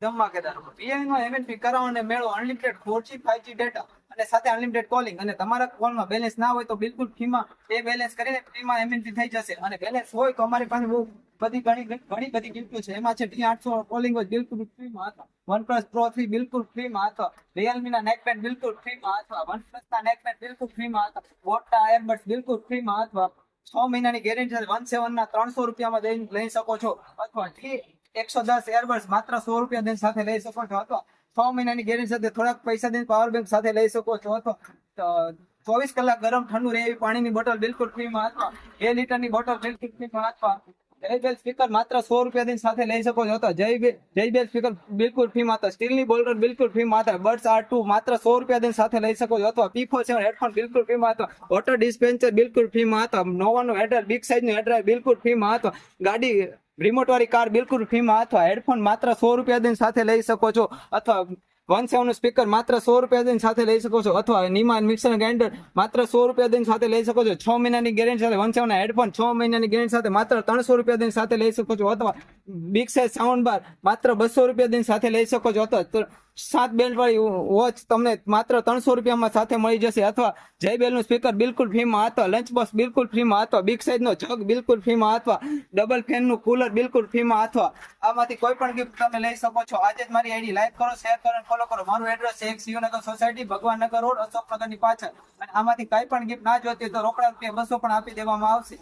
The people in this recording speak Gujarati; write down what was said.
ધમાકેદાર વીઆઈમાં એમએનપી કરાવવાનો મેળો અનલિમિટેડ 4G 5G ડેટા અને સાથે અનલિમિટેડ કોલિંગ અને તમારા કોલમાં બેલેન્સ ના હોય તો બિલકુલ ફ્રીમાં એ બેલેન્સ કરીને ફ્રીમાં એમએનપી થઈ જશે અને બેલેન્સ હોય તો અમારી પાસે બહુ બધી ઘણી બધી ગિફ્ટો છે. એમાં છે T800 કોલિંગ હોય બિલકુલ ફ્રીમાં હતા, OnePlus Pro 3 બિલકુલ ફ્રીમાં હતા, Realme ના નેકબેન્ડ બિલકુલ ફ્રીમાં હતા, OnePlus ના નેકબેન્ડ બિલકુલ ફ્રીમાં હતા, બોટના એરબડ્સ બિલકુલ ફ્રીમાં હતા. 6 મહિનાની ગેરંટી સાથે 1/7 ના 300 રૂપિયામાં લઈ શકો છો અથવા T110 એરબડ્સ માત્ર 100 રૂપિયા સાથે લઈ શકો છો અથવા 6 મહિનાની ગેરંટી સાથે થોડાક પૈસા દઈને પાવર બેંક સાથે લઈ શકો છો અથવા 24 કલાક ગરમ ઠંડુ રહે એવી પાણીની બોટલ બિલકુલ ફ્રીમાં અથવા 2 લીટરની બોટલ બિલકુલ ફ્રીમાં અથવા જયબેલ સ્પીકર માત્ર 100 રૂપિયા દઈને સાથે લઈ શકો છો અથવા જયબેલ સ્પીકર બિલકુલ ફ્રીમાં હતા, સ્ટીલની બોટલ બિલકુલ ફ્રીમાં હતા, બર્ડ્સ R2 માત્ર 100 રૂપિયા દઈને સાથે લઈ શકો છો અથવા P47 હેડફોન બિલકુલ ફ્રીમાં હતા, વોટર ડિસ્પેન્સર બિલકુલ ફ્રીમાં હતા, નોવાનું હેડર બિગ સાઇઝનું હેડર બિલકુલ ફ્રીમાં હતા, ગાડી રિમોટ વાળી કાર બિલકુલ ફ્રીમાં અથવા હેડફોન માત્ર 100 રૂપિયા દઈને સાથે લઈ શકો છો અથવા 1/7 નું સ્પીકર માત્ર 100 રૂપિયા દઈને સાથે લઈ શકો છો અથવા નિમાન મિક્સર ગ્રાઇન્ડર માત્ર 100 રૂપિયા દઈને સાથે લઈ શકો છો. 6 મહિનાની ગેરંટી સાથે 1/7 ના હેડફોન 6 મહિનાની ગેરંટી સાથે માત્ર 300 રૂપિયા દઈને સાથે લઈ શકો છો અથવા બિગ સાઇઝ સાઉન્ડ બાર માત્ર 200 રૂપિયા દઈને સાથે લઈ શકો છો અથવા 7 બેલ્ટ વાળી વોચ તમને માત્ર 300 રૂપિયામાં સાથે મળી જશે અથવા જયબેલ નું સ્પીકર બિલકુલ ફ્રીમાં અથવા લંચ બોક્સ બિલકુલ ફ્રીમાં અથવા બિગ સાઇઝ નો જગ બિલકુલ ફ્રીમાં અથવા ડબલ ફેન નું કુલર બિલકુલ ફ્રીમાં અથવા આમાંથી કોઈ પણ ગિફ્ટ તમે લઈ શકો છો. આજે જ મારી આઈડી લાઈક કરો, શેર કરો અને ફોલો કરો. મારું એડ્રેસ છે શિવનગર સોસાયટી, ભગવાનનગર રોડ, અશોકનગર ની પાછળ. અને આમાંથી કઈ પણ ગિફ્ટ ના જોતી તો રોકડા રૂપિયા 200 પણ આપી દેવામાં આવશે.